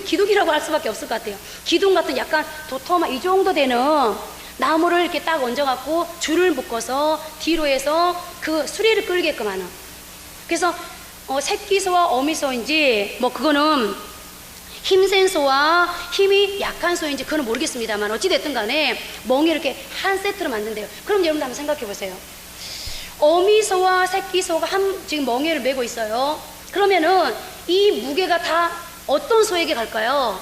기둥이라고 할 수밖에 없을 것 같아요. 기둥 같은 약간 도톰한 이 정도 되는 나무를 이렇게 딱 얹어갖고 줄을 묶어서 뒤로 해서 그 수레를 끌게끔 하는. 그래서 새끼소와 어미소인지 뭐 그거는 힘센 소와 힘이 약한 소인지 그건 모르겠습니다만, 어찌됐든 간에 멍에 이렇게 한 세트로 만든대요. 그럼 여러분들 한번 생각해 보세요. 어미소와 새끼소가 지금 멍에를 메고 있어요. 그러면은 이 무게가 다 어떤 소에게 갈까요?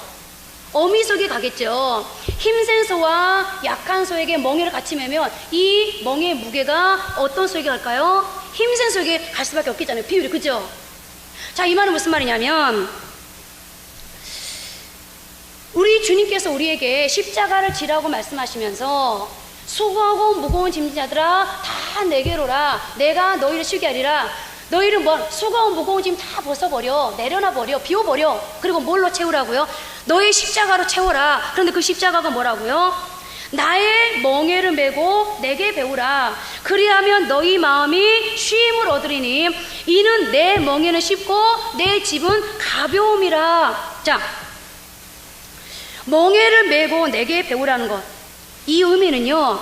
어미소에게 가겠죠. 힘센 소와 약한 소에게 멍에를 같이 매면 이 멍에의 무게가 어떤 소에게 갈까요? 힘센 소에게 갈 수밖에 없겠잖아요, 비율이. 그죠? 자, 이 말은 무슨 말이냐면, 우리 주님께서 우리에게 십자가를 지라고 말씀하시면서 수고하고 무거운 짐자들아 다 내게로 오라, 내가 너희를 쉬게 하리라. 너희는 수고하고 무거운 짐 다 벗어버려, 내려놔버려, 비워버려. 그리고 뭘로 채우라고요? 너의 십자가로 채워라. 그런데 그 십자가가 뭐라고요? 나의 멍에를 메고 내게 배우라. 그리하면 너희 마음이 쉼을 얻으리니 이는 내 멍에는 쉽고 내 짐은 가벼움이라. 자, 멍에를 메고 내게 배우라는 것, 이 의미는요,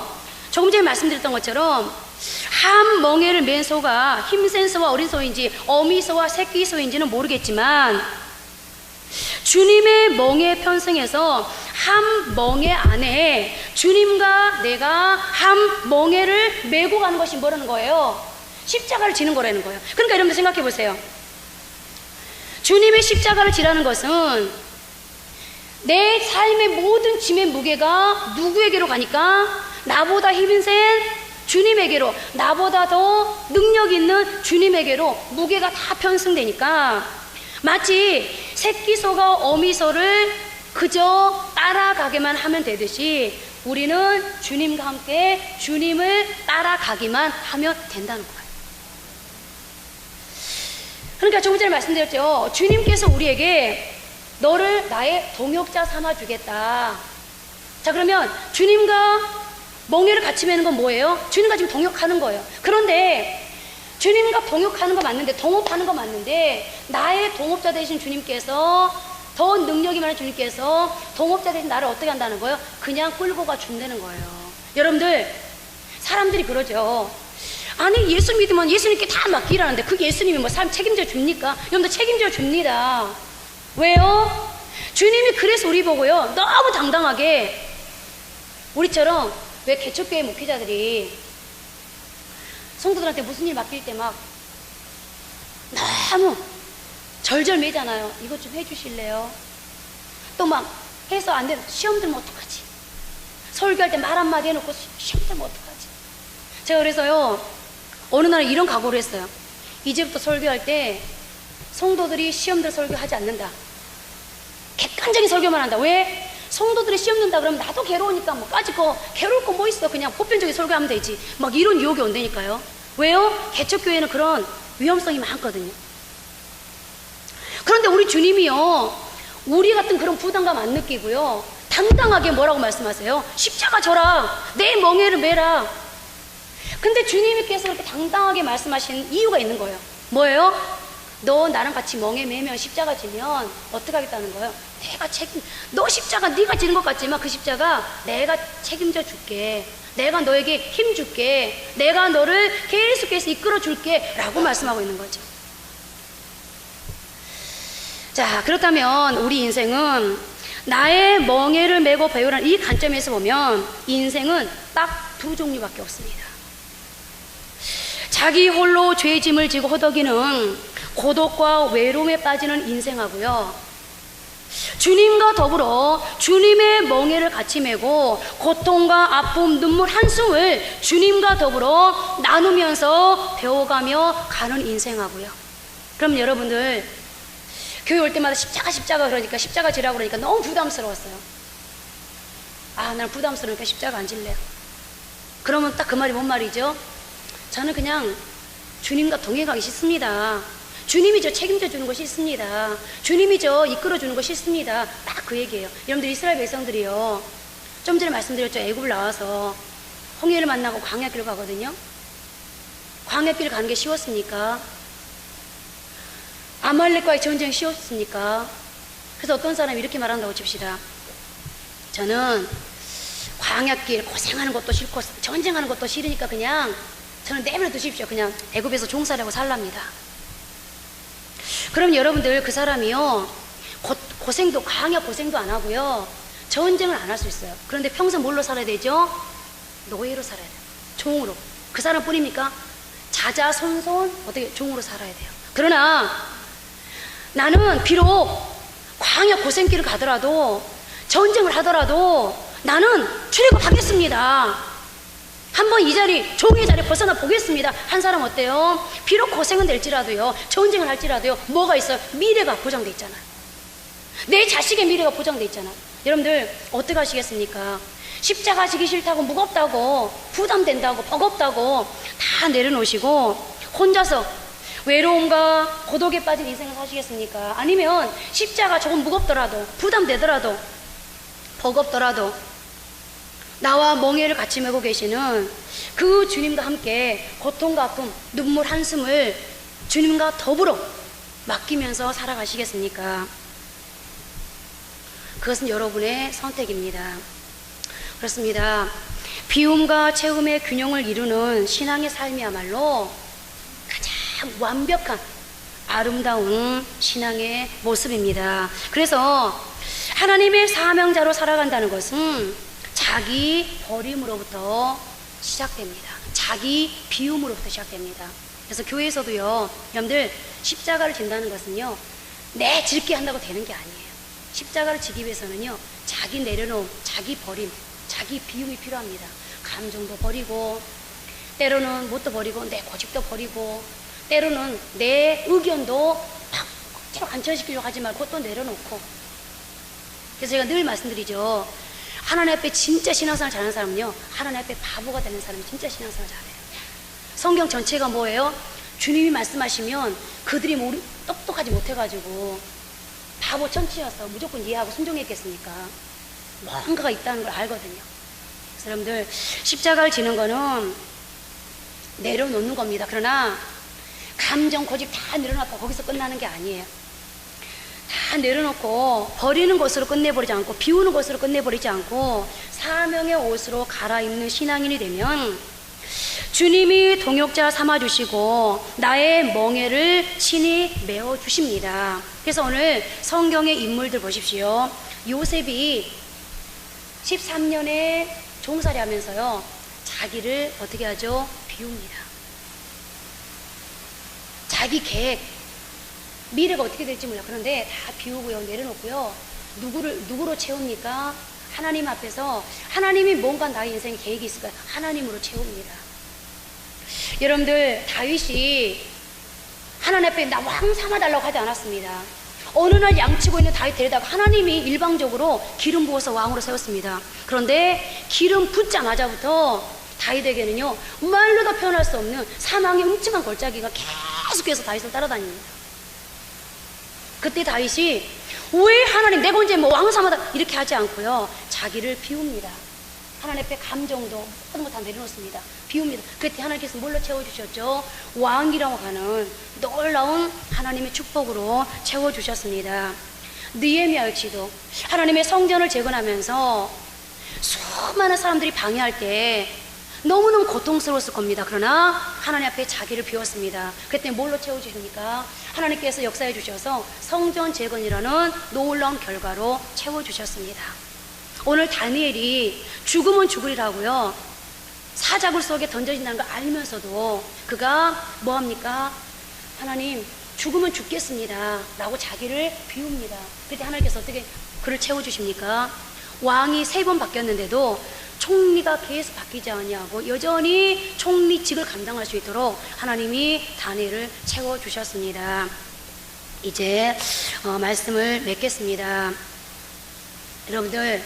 조금 전에 말씀드렸던 것처럼 한 멍에를 맨 소가 힘센 소와 어린 소인지 어미소와 새끼소인지는 모르겠지만, 주님의 멍에 편승해서 한 멍에 안에 주님과 내가 한 멍에를 메고 가는 것이 뭐라는 거예요? 십자가를 지는 거라는 거예요. 그러니까 여러분들 생각해 보세요. 주님의 십자가를 지라는 것은 내 삶의 모든 짐의 무게가 누구에게로 가니까? 나보다 힘이 센 주님에게로, 나보다 더 능력 있는 주님에게로 무게가 다 편승되니까 마치 새끼소가 어미소를 그저 따라가기만 하면 되듯이 우리는 주님과 함께 주님을 따라가기만 하면 된다는 거예요. 그러니까 조금 전에 말씀드렸죠. 주님께서 우리에게 너를 나의 동역자 삼아 주겠다. 자, 그러면 주님과 멍에를 같이 매는 건 뭐예요? 주님과 지금 동역하는 거예요. 그런데 주님과 동역하는 거 맞는데, 동업하는 거 맞는데, 나의 동업자 되신 주님께서, 더 능력이 많은 주님께서 동업자 되신 나를 어떻게 한다는 거예요? 그냥 끌고 가 준다는 거예요. 여러분들, 사람들이 그러죠. 아니, 예수 믿으면 예수님께 다 맡기라는데 그 예수님이 뭐 삶 책임져 줍니까? 여러분들 책임져 줍니다. 왜요? 주님이 그래서 우리 보고요, 너무 당당하게, 우리처럼 왜 개척교회 목회자들이 성도들한테 무슨 일 맡길 때 막 너무 절절매잖아요. 이것 좀 해주실래요? 또 막 해서 안 되면 시험 들면 어떡하지? 설교할 때 말 한마디 해놓고 시험 들면 어떡하지? 제가 그래서요, 어느 날 이런 각오를 했어요. 이제부터 설교할 때 성도들이 시험 들 설교하지 않는다. 객관적인 설교만 한다. 왜? 성도들이 시험 든다 그러면 나도 괴로우니까 뭐 까짓 거 괴로울 거 뭐 있어, 그냥 보편적인 설교하면 되지, 막 이런 유혹이 온다니까요. 왜요? 개척교회는 그런 위험성이 많거든요. 그런데 우리 주님이요, 우리 같은 그런 부담감 안 느끼고요, 당당하게 뭐라고 말씀하세요? 십자가 져라, 내 멍에를 매라. 근데 주님께서 그렇게 당당하게 말씀하시는 이유가 있는 거예요. 뭐예요? 너 나랑 같이 멍에 매면 십자가 지면 어떻게 하겠다는 거예요? 내가 너 십자가 네가 지는 것 같지만 그 십자가 내가 책임져 줄게. 내가 너에게 힘 줄게. 내가 너를 계속해서 이끌어 줄게 라고 말씀하고 있는 거죠. 자, 그렇다면 우리 인생은 나의 멍에를 메고 배우라는 이 관점에서 보면 인생은 딱 두 종류밖에 없습니다. 자기 홀로 죄짐을 지고 허덕이는 고독과 외로움에 빠지는 인생하고요, 주님과 더불어 주님의 멍에를 같이 메고 고통과 아픔, 눈물, 한숨을 주님과 더불어 나누면서 배워가며 가는 인생하고요. 그럼 여러분들 교회 올 때마다 십자가 그러니까 십자가 지라고 그러니까 너무 부담스러웠어요. 아, 난 부담스러우니까 십자가 안 질래요. 그러면 딱 그 말이 뭔 말이죠? 저는 그냥 주님과 동행하기 싫습니다. 주님이 저 책임져 주는 것이 있습니다. 주님이 저 이끌어 주는 것이 있습니다. 딱 그 얘기예요. 여러분들, 이스라엘 백성들이요, 좀 전에 말씀드렸죠. 애굽을 나와서 홍해를 만나고 광야길을 가거든요. 광야길을 가는 게 쉬웠습니까? 아말렉과의 전쟁이 쉬웠습니까? 그래서 어떤 사람이 이렇게 말한다고 칩시다. 저는 광야길 고생하는 것도 싫고 전쟁하는 것도 싫으니까 그냥 저는 내버려 두십시오. 그냥 애굽에서 종살이하고 살랍니다. 그럼 여러분들, 그 사람이요, 고생도, 광야 고생도 안 하고요, 전쟁을 안 할 수 있어요. 그런데 평생 뭘로 살아야 되죠? 노예로 살아야 돼요. 종으로. 그 사람 뿐입니까? 자자손손 어떻게 종으로 살아야 돼요. 그러나 나는 비록 광야 고생길을 가더라도, 전쟁을 하더라도 나는 출애굽하겠습니다. 한번 이 자리, 종의 자리 벗어나 보겠습니다. 한 사람 어때요? 비록 고생은 될지라도요, 전쟁을 할지라도요, 뭐가 있어요? 미래가 보장돼 있잖아요. 내 자식의 미래가 보장돼 있잖아요. 여러분들 어떻게 하시겠습니까? 십자가 지기 싫다고, 무겁다고, 부담된다고, 버겁다고 다 내려놓으시고 혼자서 외로움과 고독에 빠진 인생을 사시겠습니까? 아니면 십자가 조금 무겁더라도, 부담되더라도, 버겁더라도 나와 멍에를 같이 메고 계시는 그 주님과 함께 고통과 아픔, 눈물, 한숨을 주님과 더불어 맡기면서 살아가시겠습니까? 그것은 여러분의 선택입니다. 그렇습니다. 비움과 채움의 균형을 이루는 신앙의 삶이야말로 가장 완벽한 아름다운 신앙의 모습입니다. 그래서 하나님의 사명자로 살아간다는 것은 자기 버림으로부터 시작됩니다. 자기 비움으로부터 시작됩니다. 그래서 교회에서도요, 여러분들, 십자가를 진다는 것은요, 내 짓게 한다고 되는 게 아니에요. 십자가를 지기 위해서는요, 자기 내려놓음, 자기 버림, 자기 비움이 필요합니다. 감정도 버리고, 때로는 뭣도 버리고, 내 고집도 버리고, 때로는 내 의견도 막 억지로 관철시키려고 하지 말고 또 내려놓고. 그래서 제가 늘 말씀드리죠. 하나님 앞에 진짜 신앙생활 잘하는 사람은요, 하나님 앞에 바보가 되는 사람이 진짜 신앙생활 잘해요. 성경 전체가 뭐예요? 주님이 말씀하시면 그들이 똑똑하지 못해가지고 바보 천치여서 무조건 이해하고 순종했겠습니까? 뭔가가 있다는 걸 알거든요. 그래서 여러분들, 십자가를 지는 거는 내려놓는 겁니다. 그러나 감정, 고집 다 내려놓고 거기서 끝나는 게 아니에요. 다 내려놓고 버리는 것으로 끝내버리지 않고, 비우는 것으로 끝내버리지 않고 사명의 옷으로 갈아입는 신앙인이 되면 주님이 동역자 삼아주시고 나의 멍에를 친히 메워주십니다. 그래서 오늘 성경의 인물들 보십시오. 요셉이 13년에 종살이 하면서요, 자기를 어떻게 하죠? 비웁니다. 자기 계획, 미래가 어떻게 될지 몰라. 그런데 다 비우고요, 내려놓고요. 누구로 채웁니까? 하나님 앞에서, 하나님이 뭔가 나의 인생에 계획이 있을까요? 하나님으로 채웁니다. 여러분들, 다윗이 하나님 앞에 나 왕 삼아달라고 하지 않았습니다. 어느 날 양치고 있는 다윗 데려다가 하나님이 일방적으로 기름 부어서 왕으로 세웠습니다. 그런데 기름 붓자마자부터 다윗에게는요, 말로도 표현할 수 없는 사망의 음침한 골짜기가 계속해서 다윗을 따라다닙니다. 그때 다윗이 왜 하나님 내가 언제 뭐 왕 삼아다 이렇게 하지 않고요, 자기를 비웁니다. 하나님 앞에 감정도 모든 거 다 내려놓습니다. 비웁니다. 그때 하나님께서 뭘로 채워주셨죠? 왕이라고 하는 놀라운 하나님의 축복으로 채워주셨습니다. 느헤미야 역시도 하나님의 성전을 재건하면서 수많은 사람들이 방해할 때 너무너무 고통스러웠을 겁니다. 그러나 하나님 앞에 자기를 비웠습니다. 그때 뭘로 채워주십니까? 하나님께서 역사해 주셔서 성전 재건이라는 놀라운 결과로 채워주셨습니다. 오늘 다니엘이 죽으면 죽으리라고요, 사자굴 속에 던져진다는 걸 알면서도 그가 뭐합니까? 하나님, 죽으면 죽겠습니다 라고 자기를 비웁니다. 그때 하나님께서 어떻게 그를 채워주십니까? 왕이 3번 바뀌었는데도 총리가 계속 바뀌지 않냐고 여전히 총리직을 감당할 수 있도록 하나님이 다니엘을 채워주셨습니다. 이제 말씀을 맺겠습니다. 여러분들,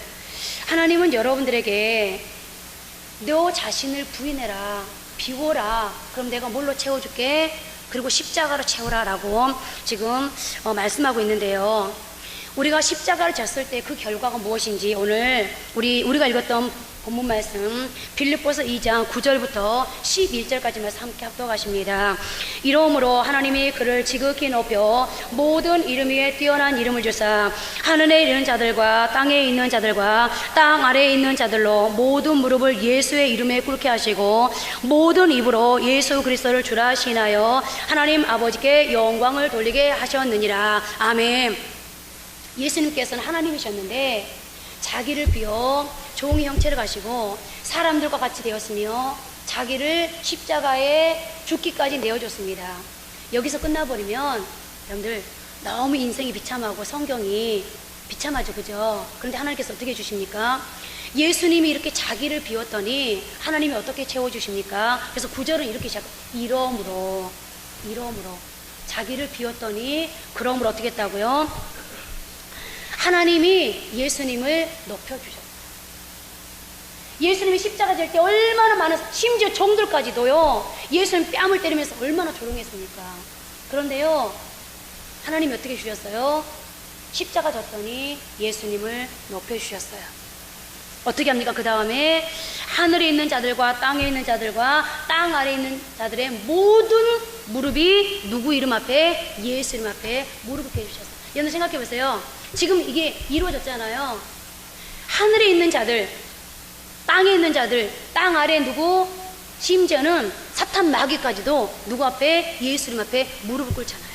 하나님은 여러분들에게 너 자신을 부인해라, 비워라, 그럼 내가 뭘로 채워줄게? 그리고 십자가로 채워라 라고 지금 말씀하고 있는데요, 우리가 십자가를 졌을 때 그 결과가 무엇인지 오늘 우리가 읽었던 본문 말씀 빌립보서 2장 9절부터 11절까지 말씀 함께 합독하십니다. 이러므로 하나님이 그를 지극히 높여 모든 이름 위에 뛰어난 이름을 주사 하늘에 있는 자들과 땅에 있는 자들과 땅 아래에 있는 자들로 모든 무릎을 예수의 이름에 꿇게 하시고 모든 입으로 예수 그리스도를 주라 시인하여 하나님 아버지께 영광을 돌리게 하셨느니라. 아멘. 예수님께서는 하나님이셨는데 자기를 비워 종의 형체를 가시고 사람들과 같이 되었으며 자기를 십자가에 죽기까지 내어줬습니다. 여기서 끝나버리면 여러분들 너무 인생이 비참하고 성경이 비참하죠, 그죠? 그런데 하나님께서 어떻게 해주십니까? 예수님이 이렇게 자기를 비웠더니 하나님이 어떻게 채워주십니까? 그래서 9절은 이렇게 시작해요. 이러므로 자기를 비웠더니 그러므로 어떻게 했다고요? 하나님이 예수님을 높여주셨어요. 예수님이 십자가 질 때 얼마나 많은, 심지어 종들까지도요, 예수님 뺨을 때리면서 얼마나 조롱했습니까? 그런데요, 하나님이 어떻게 주셨어요? 십자가 졌더니 예수님을 높여주셨어요. 어떻게 합니까? 그 다음에 하늘에 있는 자들과 땅에 있는 자들과 땅 아래에 있는 자들의 모든 무릎이 누구 이름 앞에? 예수 이름 앞에 무릎을 꿇으셨어요. 여러분 생각해 보세요. 지금 이게 이루어졌잖아요. 하늘에 있는 자들, 땅에 있는 자들, 땅 아래에 누구? 심지어는 사탄 마귀까지도 누구 앞에? 예수 이름 앞에 무릎을 꿇잖아요.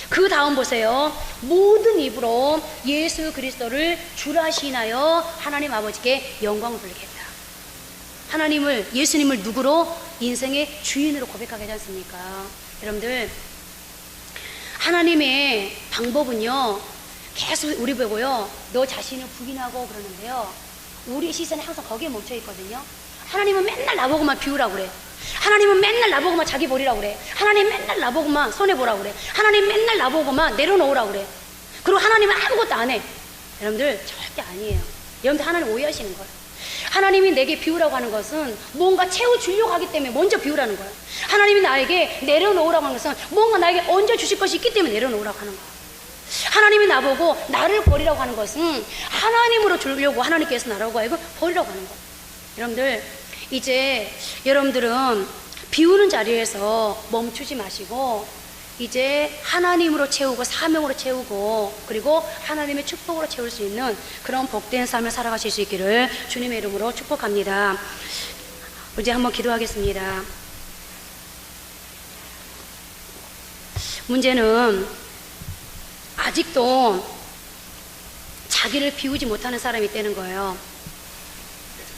그 다음 보세요. 모든 입으로 예수 그리스도를 주라 시인하여 하나님 아버지께 영광을 돌리게 했다. 하나님을, 예수님을 누구로? 인생의 주인으로 고백하게 하지 않습니까? 여러분들, 하나님의 방법은요, 계속 우리 보고요, 너 자신을 부인하고 그러는데요, 우리 시선이 항상 거기에 멈춰 있거든요. 하나님은 맨날 나보고만 비우라고 그래. 하나님은 맨날 나보고만 자기 버리라고 그래. 하나님 맨날 나보고만 손해보라고 그래. 하나님 맨날 나보고만 내려놓으라고 그래. 그리고 하나님은 아무것도 안 해. 여러분들 절대 아니에요. 여러분들 하나님 오해하시는 거예요. 하나님이 내게 비우라고 하는 것은 뭔가 채워주려고 하기 때문에 먼저 비우라는 거예요. 하나님이 나에게 내려놓으라고 하는 것은 뭔가 나에게 얹어주실 것이 있기 때문에 내려놓으라고 하는 거예요. 하나님이 나보고 나를 버리라고 하는 것은 하나님으로 주려고 하나님께서 나라고 하여금 버리라고 하는 거예요. 여러분들 이제 여러분들은 비우는 자리에서 멈추지 마시고 이제 하나님으로 채우고 사명으로 채우고 그리고 하나님의 축복으로 채울 수 있는 그런 복된 삶을 살아가실 수 있기를 주님의 이름으로 축복합니다. 이제 한번 기도하겠습니다. 문제는 아직도 자기를 비우지 못하는 사람이 있다는 거예요.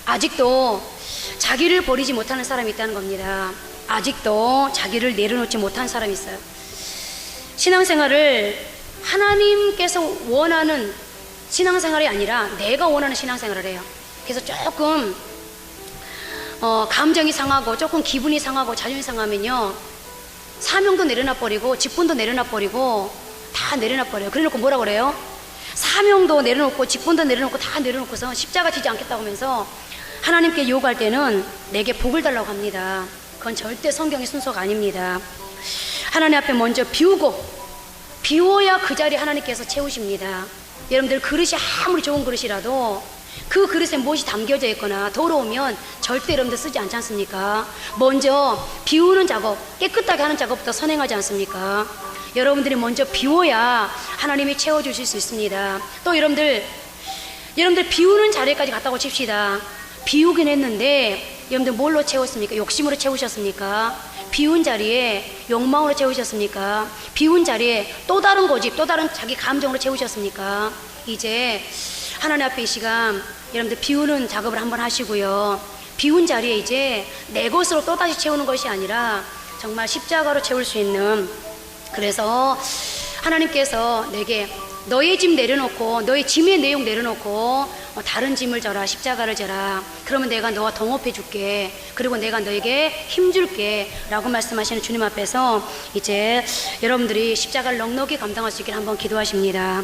아직도 자기를 버리지 못하는 사람이 있다는 겁니다. 아직도 자기를 내려놓지 못한 사람이 있어요. 신앙생활을 하나님께서 원하는 신앙생활이 아니라 내가 원하는 신앙생활을 해요. 그래서 조금 감정이 상하고 조금 기분이 상하고 자존심이 상하면요 사명도 내려놔 버리고 직분도 내려놔 버리고 다 내려놔 버려요. 그래놓고 뭐라 그래요? 사명도 내려놓고 직분도 내려놓고 다 내려놓고서 십자가 지지 않겠다고 하면서 하나님께 요구할 때는 내게 복을 달라고 합니다. 그건 절대 성경의 순서가 아닙니다. 하나님 앞에 먼저 비워야 그 자리에 하나님께서 채우십니다. 여러분들 그릇이 아무리 좋은 그릇이라도 그 그릇에 무엇이 담겨져 있거나 더러우면 절대 여러분들 쓰지 않지 않습니까? 먼저 비우는 작업, 깨끗하게 하는 작업부터 선행하지 않습니까? 여러분들이 먼저 비워야 하나님이 채워주실 수 있습니다. 또 여러분들 비우는 자리까지 갔다고 칩시다. 비우긴 했는데 여러분들 뭘로 채웠습니까? 욕심으로 채우셨습니까? 비운 자리에 욕망으로 채우셨습니까? 비운 자리에 또 다른 고집, 또 다른 자기 감정으로 채우셨습니까? 이제 하나님 앞에 이 시간 여러분들 비우는 작업을 한번 하시고요. 비운 자리에 이제 내 것으로 또다시 채우는 것이 아니라 정말 십자가로 채울 수 있는, 그래서 하나님께서 내게 너의 짐 내려놓고 너의 짐의 내용 내려놓고 다른 짐을 져라, 십자가를 져라. 그러면 내가 너와 동업해 줄게. 그리고 내가 너에게 힘줄게 라고 말씀하시는 주님 앞에서 이제 여러분들이 십자가를 넉넉히 감당할 수 있기를 한번 기도하십니다.